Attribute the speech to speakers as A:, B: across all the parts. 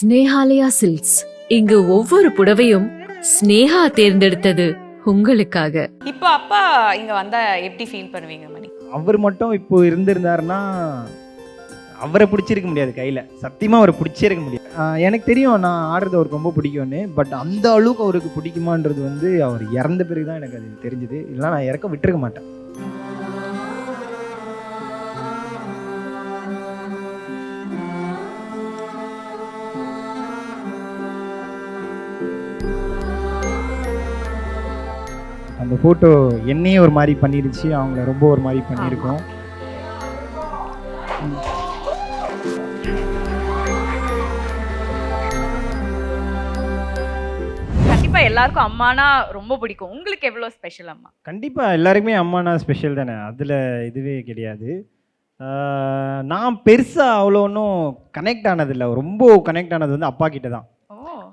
A: Snehalaya silks. இங்கு ஒவ்வொரு புடவையும் ஸ்னேஹா தேர்ந்தெடுத்தது உங்களுக்காக.
B: இப்போ அப்பா இங்க வந்தா எப்படி ஃபீல் பண்ணுவீங்க மணி?
C: அவர் மட்டும் இப்போ இருந்திருந்தாருன்னா அவரை பிடிச்சிருக்க முடியாது கையில், சத்தியமாக அவரை பிடிச்சிருக்க முடியாது. எனக்கு தெரியும் நான் ஆடுறது அவருக்கு ரொம்ப பிடிக்கும்னு, பட் அந்த அளவுக்கு அவருக்கு பிடிக்குமான்றது வந்து அவர் இறந்த பிறகு தான் எனக்கு அது தெரிஞ்சுது. இல்லைனா நான் இறக்க விட்டுருக்க மாட்டேன். அந்த ஃபோட்டோ என்னையே ஒரு மாதிரி பண்ணிருச்சு, அவங்கள ரொம்ப ஒரு மாதிரி பண்ணியிருக்கோம்.
B: கண்டிப்பா எல்லாருக்கும் அம்மானா ரொம்ப பிடிக்கும். உங்களுக்கு எவ்வளவு ஸ்பெஷல் அம்மா?
C: கண்டிப்பா எல்லாருக்குமே அம்மானா ஸ்பெஷல் தானே, அதில் இதுவே கிடையாது. நான் பெருசாக அவ்வளோ ஒன்றும் கனெக்ட் ஆனதில்லை. ரொம்ப கனெக்ட் ஆனது வந்து அப்பா கிட்ட தான்.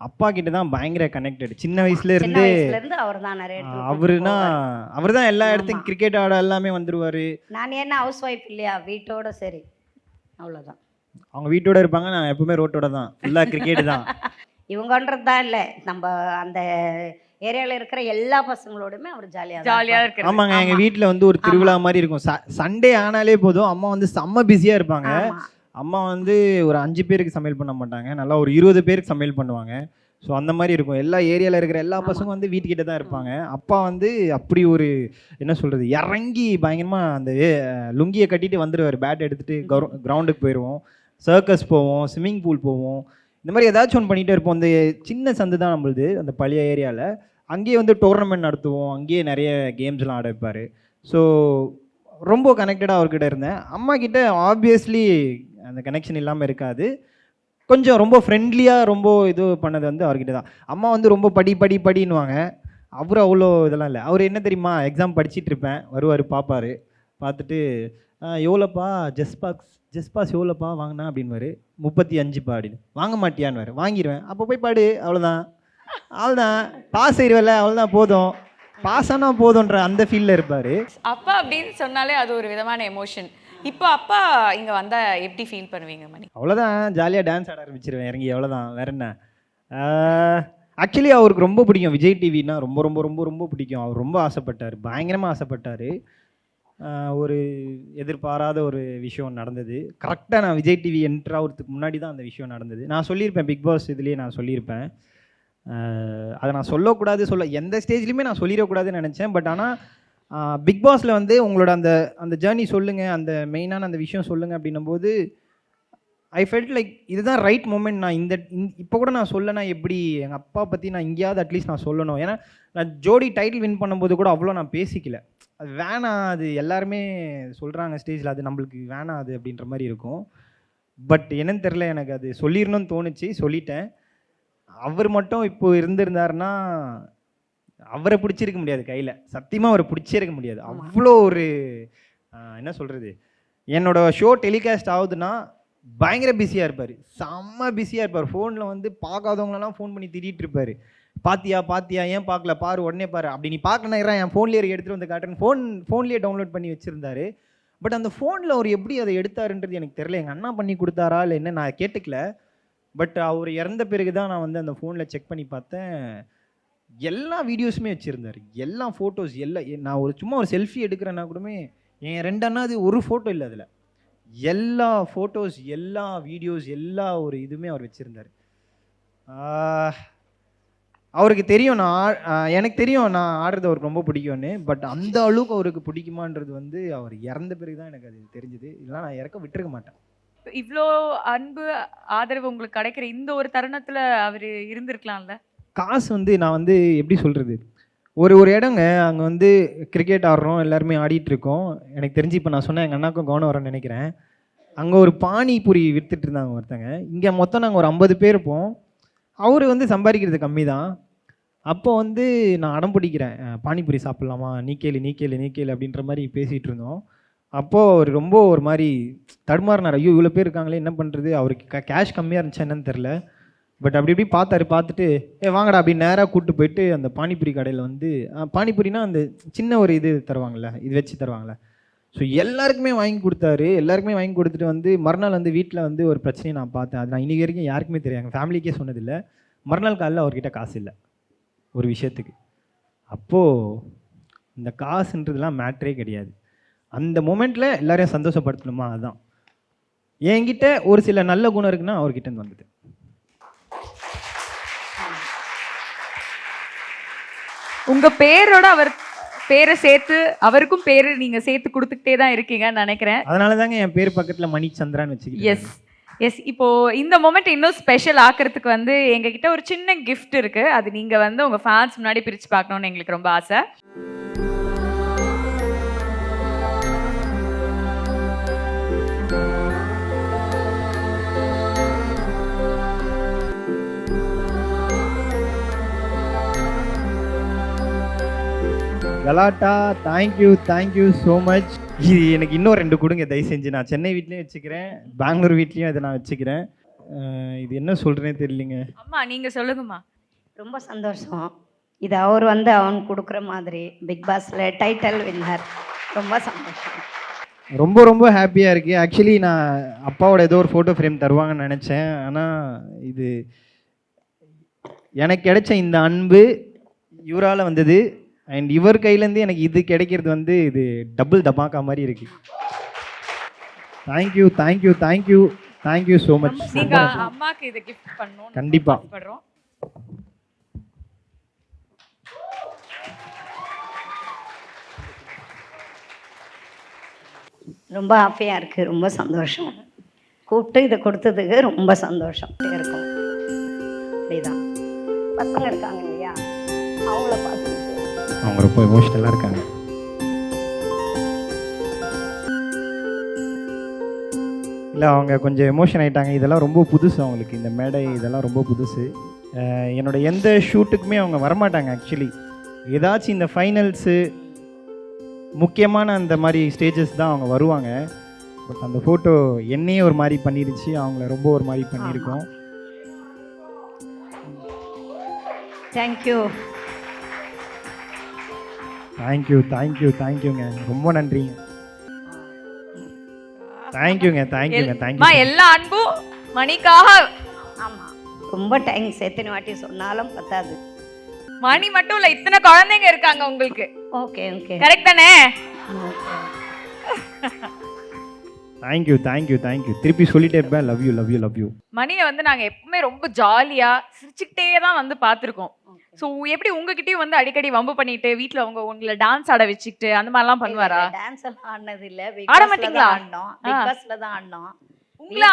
C: அப்பா கிட்ட தான் பயங்கர கனெக்டட். சின்ன வயசுல இருந்தே அவர் தான் எல்லா இடத்துக்கும் கிரிக்கெட் ஆட எல்லாமே வந்துருவாரு.
D: நான் என்ன ஹவுஸ் ஒய்ஃப் இல்லையா, வீட்டோட சரி அவ்வளோதான்.
C: அவங்க வீட்டோட இருப்பாங்க, நான் எப்பவுமே ரோட்டோட தான், ஃபுல்லா கிரிக்கெட் தான்.
D: இவங்கன்றது தான் இல்லை, நம்ம அந்த ஏரியாவில் இருக்கிற எல்லா பசங்களோடுமே அவர் ஜாலியாக
B: இருக்கு.
C: ஆமாங்க, எங்கள் வீட்டில் வந்து ஒரு திருவிழா மாதிரி இருக்கும். சண்டே ஆனாலே போதும், அம்மா வந்து செம்ம பிஸியாக இருப்பாங்க. அம்மா வந்து ஒரு 5 பேருக்கு சமையல் பண்ண மாட்டாங்க, நல்லா ஒரு 20 பேருக்கு சமையல் பண்ணுவாங்க. ஸோ அந்த மாதிரி இருக்கும். எல்லா ஏரியாவில் இருக்கிற எல்லா பசங்களும் வந்து வீட்டுக்கிட்ட தான் இருப்பாங்க. அப்பா வந்து அப்படி ஒரு என்ன சொல்கிறது, இறங்கி பயங்கரமாக அந்த லுங்கியை கட்டிட்டு வந்துடுவார். பேட் எடுத்துகிட்டு கிரவுண்டுக்கு போயிடுவோம், சர்க்கஸ் போவோம், ஸ்விம்மிங் பூல் போவோம், இந்த மாதிரி ஏதாச்சும் ஒன்று பண்ணிகிட்டே இருப்போம். அந்த சின்ன சந்து தான் நம்மளுது, அந்த பழைய ஏரியாவில். அங்கேயே வந்து டோர்னமெண்ட் நடத்துவோம், அங்கேயே நிறைய கேம்ஸ்லாம் ஆட வைப்பார். ஸோ ரொம்ப கனெக்டடாக அவர்கிட்ட இருந்தேன். அம்மா கிட்ட ஆப்வியஸ்லி அந்த கனெக்ஷன் இல்லாமல் இருக்காது. கொஞ்சம் ரொம்ப ஃப்ரெண்ட்லியாக ரொம்ப இது பண்ணது வந்து அவர்கிட்ட தான். அம்மா வந்து ரொம்ப படின்னுவாங்க, அவர் அவ்வளோ இதெல்லாம் இல்லை. அவர் என்ன தெரியுமா, எக்ஸாம் படிச்சுட்டு இருப்பேன், வருவார், பார்ப்பார், பார்த்துட்டு எவ்வளோப்பா ஜஸ்ட் பாஸ் எவ்வளோப்பா வாங்கினா அப்படின்வார். 35 அப்படின்னு. வாங்க மாட்டியான்னு வாங்கிடுவேன். அப்போ போய் பாடு, அவ்வளோதான் பாஸ் ஆயிடுவல, அவ்வளோதான் போதும், பாஸ் ஆனால் போதுன்ற அந்த ஃபீல்டில் இருப்பார்.
B: அப்பா அப்படின்னு சொன்னாலே அது ஒரு விதமான எமோஷன். இப்போ அப்பா இங்கே வந்தால் எப்படி ஃபீல் பண்ணுவீங்க மணி?
C: அவ்வளோதான், ஜாலியாக டான்ஸ் ஆட ஆரம்பிச்சிருவேன் இறங்கி, அவ்வளோதான், வேற என்ன. ஆக்சுவலி அவருக்கு ரொம்ப பிடிக்கும் விஜய் டிவின்னா, ரொம்ப ரொம்ப ரொம்ப ரொம்ப பிடிக்கும். அவர் ரொம்ப ஆசைப்பட்டார், பயங்கரமாக ஆசைப்பட்டார். ஒரு எதிர்பாராத ஒரு விஷயம் நடந்தது. கரெக்டாக நான் விஜய் டிவி என்ட்ரு ஆகிறதுக்கு முன்னாடி தான் அந்த விஷயம் நடந்தது. நான் சொல்லியிருப்பேன், பிக் பாஸ் இதுலேயே நான் சொல்லியிருப்பேன். அதை நான் சொல்லக்கூடாது, எந்த ஸ்டேஜ்லேயுமே நான் சொல்லிடக்கூடாதுன்னு நினச்சேன். பட் ஆனால் பிக் பாஸில் வந்து உங்களோட அந்த ஜேர்னி சொல்லுங்கள், அந்த மெயினான அந்த விஷயம் சொல்லுங்கள் அப்படின்னும்போது ஐ ஃபெல்ட் லைக் இதுதான் ரைட் மூமெண்ட். நான் இப்போ கூட நான் சொல்லனா எப்படி, எங்கள் அப்பா பற்றி நான் எங்கேயாவது அட்லீஸ்ட் நான் சொல்லணும். ஏன்னா நான் ஜோடி டைட்டில் வின் பண்ணும்போது கூட அவ்வளோ நான் பேசிக்கல. அது வேணாம், அது எல்லாருமே சொல்கிறாங்க ஸ்டேஜில், அது நம்மளுக்கு வேணாம் அது அப்படின்ற மாதிரி இருக்கும். பட் என்னன்னு தெரில, எனக்கு அது சொல்லிடணும்னு தோணுச்சு, சொல்லிட்டேன். அவர் மட்டும் இப்போ இருந்திருந்தாருன்னா அவரை பிடிச்சிருக்க முடியாது கையில், சத்தியமாக அவரை பிடிச்சிருக்க முடியாது. அவ்வளோ ஒரு என்ன சொல்கிறது, என்னோட ஷோ டெலிகாஸ்ட் ஆகுதுன்னா பயங்கர பிஸியாக இருப்பார், செம்ம பிஸியாக இருப்பார். ஃபோனில் வந்து பார்க்காதவங்களெல்லாம் ஃபோன் பண்ணி திட்டிகிட்டு இருப்பார். பாத்தியா ஏன் பார்க்கல, பாரு உடனே பாரு, அப்படி நீ பார்க்கணும், என் ஃபோன்லேயே எடுத்துகிட்டு வந்து காட்டுறேன். ஃபோன்லேயே டவுன்லோட் பண்ணி வச்சுருந்தாரு. பட் அந்த ஃபோனில் அவர் எப்படி அதை எடுத்தாருன்றது எனக்கு தெரியல. எங்கள் அண்ணா பண்ணி கொடுத்தாரா இல்லை என்ன, நான் கேட்டுக்கல. பட் அவர் இறந்த பிறகு தான் நான் வந்து அந்த ஃபோனில் செக் பண்ணி பார்த்தேன். எல்லா வீடியோஸுமே வச்சுருந்தார், எல்லா ஃபோட்டோஸ் எல்லாம். நான் சும்மா ஒரு செல்ஃபி எடுக்கிறேன்னா கூடமே என் 2 அண்ணா அது ஒரு ஃபோட்டோ இல்லை, அதில் எல்லா ஃபோட்டோஸ், எல்லா வீடியோஸ், எல்லா ஒரு இதுவுமே அவர் வச்சுருந்தார். அவருக்கு தெரியும் எனக்கு தெரியும் நான் ஆடுறது அவருக்கு ரொம்ப பிடிக்கும்னு. பட் அந்த அளவுக்கு அவருக்கு பிடிக்குமான்றது வந்து அவர் இறந்த பிறகு தான் எனக்கு அது தெரிஞ்சுது. இல்லைனா நான் இறக்க விட்டுருக்க மாட்டேன்.
B: இவ்வளோ அன்பு ஆதரவு உங்களுக்கு கிடைக்கிற இந்த ஒரு தருணத்தில் அவர் இருந்திருக்கலாம்ல. காசு
C: வந்து நான் வந்து எப்படி சொல்கிறது, ஒரு இடங்க அங்கே வந்து கிரிக்கெட் ஆடுறோம், எல்லாருமே ஆடிட்டுருக்கோம். எனக்கு தெரிஞ்சு இப்போ நான் சொன்னேன், எங்கள் அண்ணாக்கும் கவனம் வரேன்னு நினைக்கிறேன். அங்கே ஒரு பானிபூரி விற்றுட்டு இருந்தாங்க ஒருத்தங்க. இங்கே மொத்தம் நாங்கள் ஒரு 50 பேர் இருப்போம். அவர் வந்து சம்பாதிக்கிறது கம்மி தான். அப்போ வந்து நான் அடம் பிடிக்கிறேன், பானிபூரி சாப்பிட்லாமா, நீ கேளு அப்படின்ற மாதிரி பேசிகிட்டு இருந்தோம். அப்போது அவர் ரொம்ப ஒரு மாதிரி தடுமாறினார். ஐயோ இவ்வளோ பேர் இருக்காங்களே, என்ன பண்ணுறது. அவருக்கு கேஷ் கம்மியாக இருந்துச்சு என்னன்னு தெரில. பட் அப்படி இப்படி பார்த்துட்டு வாங்கடா அப்படின்னு நேராக கூப்பிட்டு போயிட்டு அந்த பானிபூரி கடையில் வந்து பானிபூரினா அந்த சின்ன ஒரு இது தருவாங்கள்ல, இது வச்சு தருவாங்கள்ல. ஸோ எல்லாருக்குமே வாங்கி கொடுத்தாரு. எல்லாருக்குமே வாங்கி கொடுத்துட்டு வந்து மறுநாள் வந்து வீட்டில் வந்து ஒரு பிரச்சனையை நான் பார்த்தேன். அது நான் இன்றைக்கி வரைக்கும் யாருக்குமே தெரியாது, எங்கள் ஃபேமிலிக்கே சொன்னதில்லை. மறுநாள் காலையில் அவர்கிட்ட காசு இல்லை ஒரு விஷயத்துக்கு. அப்போது இந்த காசுன்றதுலாம் மேட்ரே கிடையாது. அந்த மொமெண்ட்டில் எல்லாரையும் சந்தோஷப்படுத்தணுமா, அதுதான். என்கிட்ட ஒரு சில நல்ல குணம் இருக்குன்னா அவர்கிட்ட வந்தது.
B: உங்க பேரோட அவர் பேரை சேர்த்து அவருக்கும் பேரு நீங்க சேர்த்து கொடுத்துக்கிட்டே தான் இருக்கீங்கன்னு நினைக்கிறேன்.
C: அதனால தாங்க என் பேர் பக்கத்தில் மணிச்சந்திரான்னு வச்சுக்கிட்டேன்.
B: Yes yes. இப்போ இந்த மொமெண்ட் இன்னும் ஸ்பெஷல் ஆக்கிறதுக்கு வந்து எங்ககிட்ட ஒரு சின்ன கிஃப்ட் இருக்கு. அது நீங்க வந்து உங்க ஃபேன்ஸ் முன்னாடி பிரிச்சு பார்க்கணும்னு எங்களுக்கு ரொம்ப ஆசை.
C: கலாட்டா, தேங்க்யூ ஸோ மச். இது எனக்கு இன்னும் 2 கொடுங்க தயவு செஞ்சு. நான் சென்னை வீட்லேயும் வச்சுக்கிறேன், பெங்களூர் வீட்லேயும் இதை நான் வச்சுக்கிறேன். இது என்ன சொல்கிறேன்னு தெரியலிங்க.
B: அம்மா நீங்கள் சொல்லுங்கம்மா.
D: ரொம்ப சந்தோஷம். இது அவர் வந்து அவனுக்கு கொடுக்குற மாதிரி பிக் பாஸில் டைட்டில் வின்னர். ரொம்ப சந்தோஷம்.
C: ரொம்ப ரொம்ப ஹாப்பியாக இருக்குது. ஆக்சுவலி நான் அப்பாவோட ஏதோ ஒரு ஃபோட்டோ ஃப்ரேம் தருவாங்கன்னு நினச்சேன். ஆனால் இது எனக்கு கிடைச்ச இந்த அன்பு இவரால் வந்தது. அண்ட் இவர் கையிலேருந்து எனக்கு இது கிடைக்கிறது வந்து இது டபுள் தமாக்கா மாதிரி இருக்குது. Thank you so much.
B: நீங்கள் அம்மாக்கு இதை கிஃப்ட் பண்ணணும்.
C: கண்டிப்பாக.
D: ரொம்ப ஹாப்பியாக இருக்குது. ரொம்ப சந்தோஷம். கூப்பிட்டு இதை கொடுத்ததுக்கு ரொம்ப சந்தோஷம் இருக்கும். அப்படிதான் பசங்க இருக்காங்க இல்லையா, அவங்கள பார்த்து
C: அவங்க ரொம்ப எமோஷ்னலாக இருக்காங்க. இல்லை, அவங்க கொஞ்சம் எமோஷன் ஆகிட்டாங்க. இதெல்லாம் ரொம்ப புதுசு அவங்களுக்கு, இந்த மேடை இதெல்லாம் ரொம்ப புதுசு. என்னோட எந்த ஷூட்டுக்குமே அவங்க வரமாட்டாங்க. ஆக்சுவலி ஏதாச்சும் இந்த ஃபைனல்ஸு முக்கியமான அந்த மாதிரி ஸ்டேஜஸ் தான் அவங்க வருவாங்க. பட் அந்த ஃபோட்டோ என்னையே ஒரு மாதிரி பண்ணிருச்சு, அவங்கள ரொம்ப ஒரு மாதிரி பண்ணியிருக்கோம். தேங்க்யூங்க, ரொம்ப நன்றிங்க. தேங்க்யூங்க.
B: எல்லா அன்பும் மணிக்காக.
D: ஆமாம், ரொம்ப தேங்க்ஸ். எத்தனை வாட்டி சொன்னாலும் பத்தாது.
B: மணி மட்டும் இல்ல, இத்தனை குழந்தைங்க இருக்காங்க உங்களுக்கு.
D: ஓகே
B: கரெக்ட் தானே?
C: தேங்க்யூ. திருப்பி சொல்லிட்டே இருப்பேன். Love you.
B: மணியை வந்து நாங்க எப்பவுமே ரொம்ப ஜாலியா சிரிச்சுக்கிட்டே தான் வந்து பார்த்துருக்கோம். ஸோ எப்படி உங்ககிட்டயும் வந்து அடிக்கடி வம்பு பண்ணிட்டு வீட்டில் உங்களை டான்ஸ் ஆட வச்சுக்கிட்டு அந்த மாதிரிலாம் பண்ணுவாரா?
D: டான்ஸ் எல்லாம் ஆடினது இல்லை.
B: ஆட மாட்டீங்களா?
D: பிக் பாஸ்ல தான் ஆடினோம்.
B: உங்களை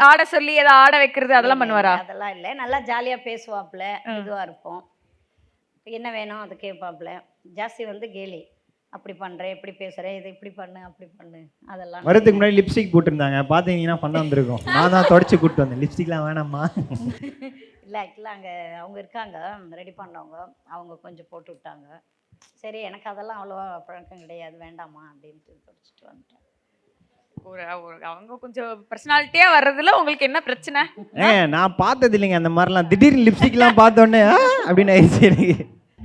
B: ஆட சொல்லி ஏதாவது ஆட வைக்கிறது அதெல்லாம் பண்ணுவாரா?
D: அதெல்லாம் இல்லை. நல்லா ஜாலியா பேசுவாப்புல, இதுவா இருப்போம். என்ன வேணும் அது கேட்பாப்புல. ஜாஸ்தி வந்து கேலி, அப்படி பண்றேன், இப்படி பேசுறேன், இது இப்படி பண்ணு, அப்படி பண்ணு. அதெல்லாம்
C: வரதுக்கு முன்னாடி லிப்ஸ்டிக் போட்டிருந்தாங்க, பார்த்தீங்கன்னா பண்ண வந்திருக்கோம். நான் தான் தொடச்சி கூப்பிட்டு வந்தேன். லிப்ஸ்டிக்லாம் வேணாம்மா.
D: இல்லை, ஆக்சுவலாக அங்கே அவங்க இருக்காங்க ரெடி பண்ணவங்க, அவங்க கொஞ்சம் போட்டு விட்டாங்க. சரி, எனக்கு அதெல்லாம் அவ்வளோவா பழக்கம் கிடையாது, வேண்டாமா அப்படின்ட்டு தொடச்சிட்டு வந்துட்டேன்.
B: அவங்க கொஞ்சம் பர்சனாலிட்டியா வர்றதுல உங்களுக்கு என்ன பிரச்சனை?
C: நான் பார்த்தது இல்லைங்க அந்த மாதிரிலாம். திடீர்னு லிப்ஸ்டிக்லாம் பார்த்தோன்னே அப்படின்னு ஆயிடுச்சு எனக்கு.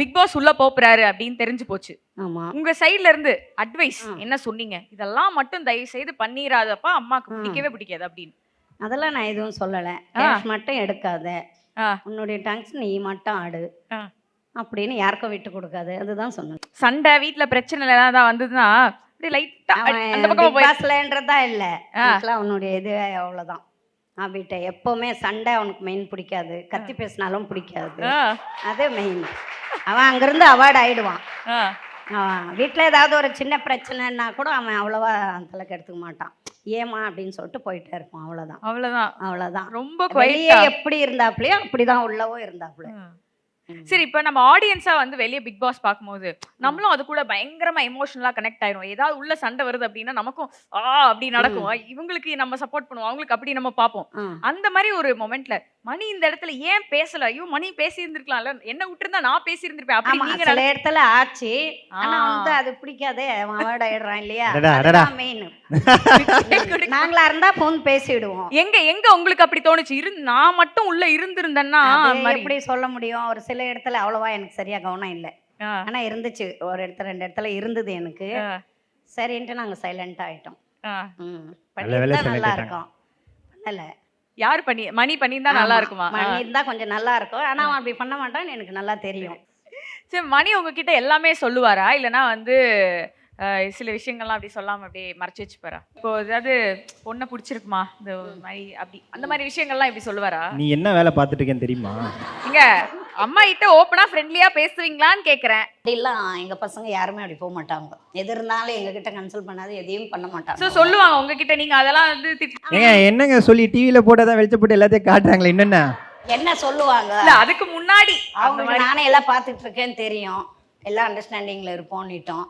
B: பிக் பாஸ் உள்ள போறாரு அப்படின்னு தெரிஞ்சு போச்சு.
D: ஆமா,
B: உங்க சைடுல இருந்து அட்வைஸ் என்ன சொன்னீங்க? இதெல்லாம் மட்டும் தயவு செய்து பண்ணிராதப்பா, அம்மாக்கு பிடிக்கவே பிடிக்காது அப்படின்னு.
D: அதெல்லாம் நான் எதுவும் சொல்லலை. கேஷ் மட்டும் எடுக்காத, உன்னுடைய டான்ஸ் நீ மட்டும் ஆடு அப்படின்னு யாருக்கும் விட்டு கொடுக்காது, அதுதான் சொன்னேன்.
B: சண்டை வீட்டுல பிரச்சனை தான் வந்ததுன்னா
D: பாஸ்லன்றதா இல்ல, உன்னுடைய இது அவ்வளவுதான். வீட்டை எப்பவுமே சண்டை அவனுக்கு மெயின் பிடிக்காது, கத்தி பேசினாலும் பிடிக்காது, அது மெயின். அவன் அங்கிருந்து அவாய்ட் ஆயிடுவான். வீட்டுல ஏதாவது ஒரு சின்ன பிரச்சனைன்னா கூட அவன் அவ்வளவா தலைக்கு எடுத்துக்க மாட்டான். ஏமா அப்படின்னு சொல்லிட்டு போயிட்டே இருப்பான். அவ்வளவுதான். ரொம்ப வெளியே எப்படி இருந்தாப்லையோ அப்படிதான் உள்ளவோ இருந்தாப்ல.
B: சரி, இப்ப நம்ம ஆடியன்ஸா வந்து வெளியே பிக் பாஸ் பார்க்கும்போது நம்மளும் அது கூட பயங்கரமா எமோஷனலா கனெக்ட் ஆயிரும். ஏதாவது உள்ள சண்டை வருது அப்படின்னா நமக்கும் அப்படி நடக்கும். இவங்களுக்கு நம்ம சப்போர்ட் பண்ணுவோம், அவங்களுக்கு அப்படி நம்ம பார்ப்போம். அந்த மாதிரி ஒரு மொமெண்ட்ல மணி இந்த இடத்துல ஏன் பேசல? ஐயோ, மணி பேசி இருந்திருக்கலாம்ல, என்ன விட்டுருந்தா நான் பேசி இருந்திருப்பேன் அப்படி நீங்க
D: சில இடத்துல ஆச்சு. ஆனா வந்து அது பிடிக்காதே, அவாய்ட் ஆயிடுறான் இல்லையா? மெயின். நாங்களா இருந்தா போன் பேசிடுவோம்.
B: எங்க உங்களுக்கு அப்படி தோணுச்சு? நான் மட்டும் உள்ள இருந்திருந்தேன்னா
D: எப்படி சொல்ல முடியும்? ஒரு சில இடத்துல அவ்வளவா எனக்கு சரியா கவனம் இல்லை. ஆனா இருந்துச்சு, ஒரு இடத்துல 2 இடத்துல இருந்தது எனக்கு. சரின்ட்டு நாங்கள் சைலண்டாக ஆகிட்டோம்.
B: ஆ.
C: நல்ல வேளை
D: பண்ணியிருந்தா நல்லா
C: silent
D: இருக்கும். பண்ணல.
B: யார் மணி பண்ணியிருந்தா நல்லா
D: ஆமா,
B: இருக்குமா?
D: மணி இருந்தா கொஞ்சம் நல்லா இருக்கும். ஆனா அவன் அப்படி பண்ண மாட்டான்னு எனக்கு நல்லா தெரியும்.
B: சரி, மணி உங்ககிட்ட எல்லாமே சொல்லுவாரா, இல்லனா வந்து சில விஷயங்கள்லாம் அப்படி சொல்லாம அப்படியே மறைச்சு வச்சுப்பாரா? இப்போ ஏதாவது பொண்ணை பிடிச்சிருக்குமா இந்த மாதிரி அப்படி அந்த மாதிரி விஷயங்கள்லாம் இப்படி சொல்லுவாரா?
C: நீ என்ன வேலை பார்த்துட்டு இருக்கேன்னு தெரியுமா?
B: இங்க அம்மா கிட்ட ஓப்பனா ஃப்ரெண்ட்லியா பேசுவீங்களான்னு கேக்குறேன்.
D: அப்படிலாம் எங்க பசங்க யாருமே அப்படி போக மாட்டாங்க. எது இருந்தாலும் எங்ககிட்ட கன்சல்ட் பண்ணாது எதையும் பண்ண மாட்டாங்க.
B: சோ சொல்லுவாங்க உங்ககிட்ட, நீங்க அதெல்லாம் வந்து
C: ஏங்க என்னங்க சொல்லி டிவியில போட்டதான் வெளிச்ச போட்டு எல்லாத்தையும் காட்டுறாங்களே என்னென்ன?
D: என்ன சொல்லுவாங்க?
B: இல்ல அதுக்கு முன்னாடி
D: அவங்களுக்கு நானே எல்லாம் பார்த்துட்டு இருக்கேன்னு தெரியும். எல்லாம் அண்டர்ஸ்டாண்டிங்ல இருப்போம்னுட்டோம்.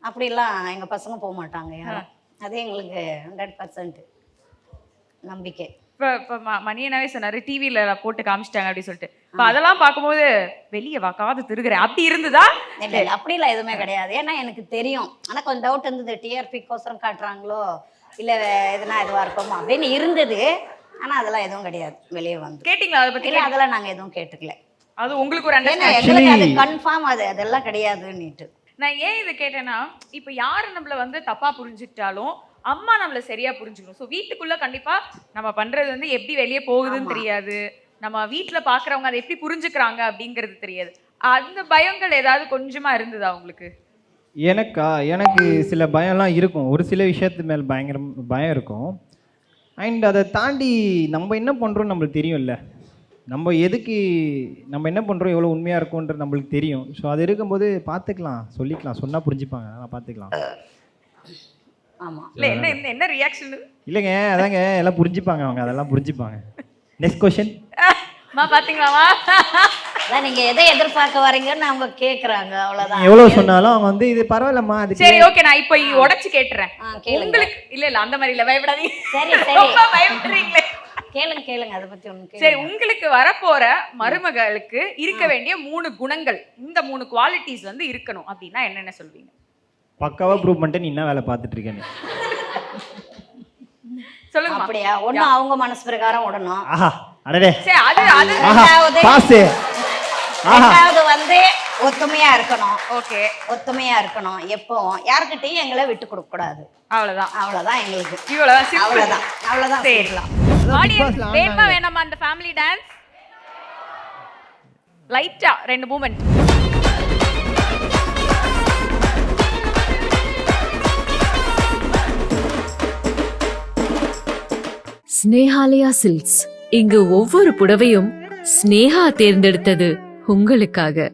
D: அப்படிலாம் எங்க பசங்க போக மாட்டாங்க யாரும். அது எங்களுக்கு 100% நம்பிக்கை.
B: இப்ப மணியனாவே சொன்னாரு டிவில போட்டு காமிச்சிட்டாங்க அப்படின்னு சொல்லிட்டு. இப்ப அதெல்லாம் பார்க்கும்போது வெளியே காது திருகுறேன் அப்படி இருந்ததா?
D: இல்லை இல்லை அப்படிலாம் எதுவுமே கிடையாது. ஏன்னா எனக்கு தெரியும். ஆனால் கொஞ்சம் டவுட் இருந்தது, டிஆர்பிக்கோசரம் காட்டுறாங்களோ இல்லை எதுனா இதுவாக இருக்குமோ அப்படின்னு இருந்தது. ஆனால் அதெல்லாம் எதுவும் கிடையாது. வெளியே வந்து
B: கேட்டீங்களா அதை பத்தி?
D: இல்லை அதெல்லாம் நாங்கள் எதுவும் கேட்டுக்கல.
B: அது உங்களுக்கு ஒரு
D: ஏன்னா
B: அண்டர்ஸ்டாண்டிங்.
D: எங்களுக்கு அது கன்ஃபார்ம், அதெல்லாம் கிடையாதுன்னுட்டு.
B: நான் ஏன் இதை கேட்டேன்னா, இப்ப யாரு நம்மள வந்து தப்பா புரிஞ்சுக்கிட்டாலும் அம்மா நம்மள சரியா புரிஞ்சுக்கணும். ஸோ வீட்டுக்குள்ள கண்டிப்பா நம்ம பண்றது வந்து எப்படி வெளியே போகுதுன்னு தெரியாது, நம்ம வீட்டுல பாக்குறவங்க அதை எப்படி புரிஞ்சுக்கிறாங்க அப்படிங்கிறது தெரியாது. அந்த பயங்கள் ஏதாவது கொஞ்சமா இருந்ததா உங்களுக்கு?
C: எனக்கு சில பயம்லாம் இருக்கும். ஒரு சில விஷயத்து மேல் பயம் இருக்கும். அண்ட் அதை தாண்டி நம்ம என்ன பண்ணுறோம் நம்மளுக்கு தெரியும்ல. நம்ம என்ன பண்ணுறோம், எவ்வளோ உண்மையாக இருக்கும்ன்றது நம்மளுக்கு தெரியும். ஸோ அது இருக்கும்போது பார்த்துக்கலாம், சொல்லிக்கலாம், சொன்னால் புரிஞ்சுப்பாங்க, அதெல்லாம் பார்த்துக்கலாம்.
D: ஆமாம்.
B: இல்ல என்ன ரியாக்ஷன்?
C: இல்லைங்க அதாங்க எல்லாம் புரிஞ்சுப்பாங்க, அவங்க அதெல்லாம் புரிஞ்சுப்பாங்க. Next question.
B: பாத்தீங்களாமா?
D: அதான் நீங்கள் எதை எதிர்பார்க்க வரீங்கன்னு அவங்க கேட்குறாங்க, அவ்வளோதான்.
C: எவ்வளோ சொன்னாலும் அவங்க வந்து இது பரவாயில்லம்மா அது.
B: சரி ஓகே, நான் இப்போ உடைச்சு கேட்டுறேன்.
D: கேளுங்க.
B: உங்களுக்கு இல்ல அந்த மாதிரி இல்ல, பயப்படாதீங்க.
D: சரி சரி
B: பயப்படுறீங்களே.
D: கேளுங்க அதை பற்றி ஒன்று.
B: சரி, உங்களுக்கு வரப்போற மருமகளுக்கு இருக்க வேண்டிய 3 குணங்கள், இந்த 3 குவாலிட்டிஸ் வந்து இருக்கணும் அப்படின்னா என்னென்ன சொல்வீங்க?
C: பக்காவா ப்ரூவ் பண்ணிட்டு நீ என்ன வேலை பார்த்துட்டு இருக்கேன்னு
B: சொல்லுங்க.
D: அப்படியா? ஒன்றும் அவங்க மனசு பிரகாரம் விடணும்.
C: ஆஹா அடடே.
B: சரி, அது
D: ரெண்டாவது வந்து ஒத்துமையா இருக்கணும்.
B: ஓகே,
D: ஒத்துமையா இருக்கணும். எப்பவும் யாருக்கிட்டையும் எங்களை விட்டு கொடுக்க கூடாது. அவ்வளவுதான் எங்களுக்கு. அவ்வளவுதான்
B: சரிலாம். ஆடியன்ஸ் வேணுமா வேணாமா அந்த ஃபேமிலி டான்ஸ்? லைட்டா 2 மூமெண்ட்.
A: ஸ்னேஹாலயா சில்க்ஸ். இங்கு ஒவ்வொரு புடவையும் ஸ்னேகா தேர்ந்தெடுத்தது உங்களுக்காக.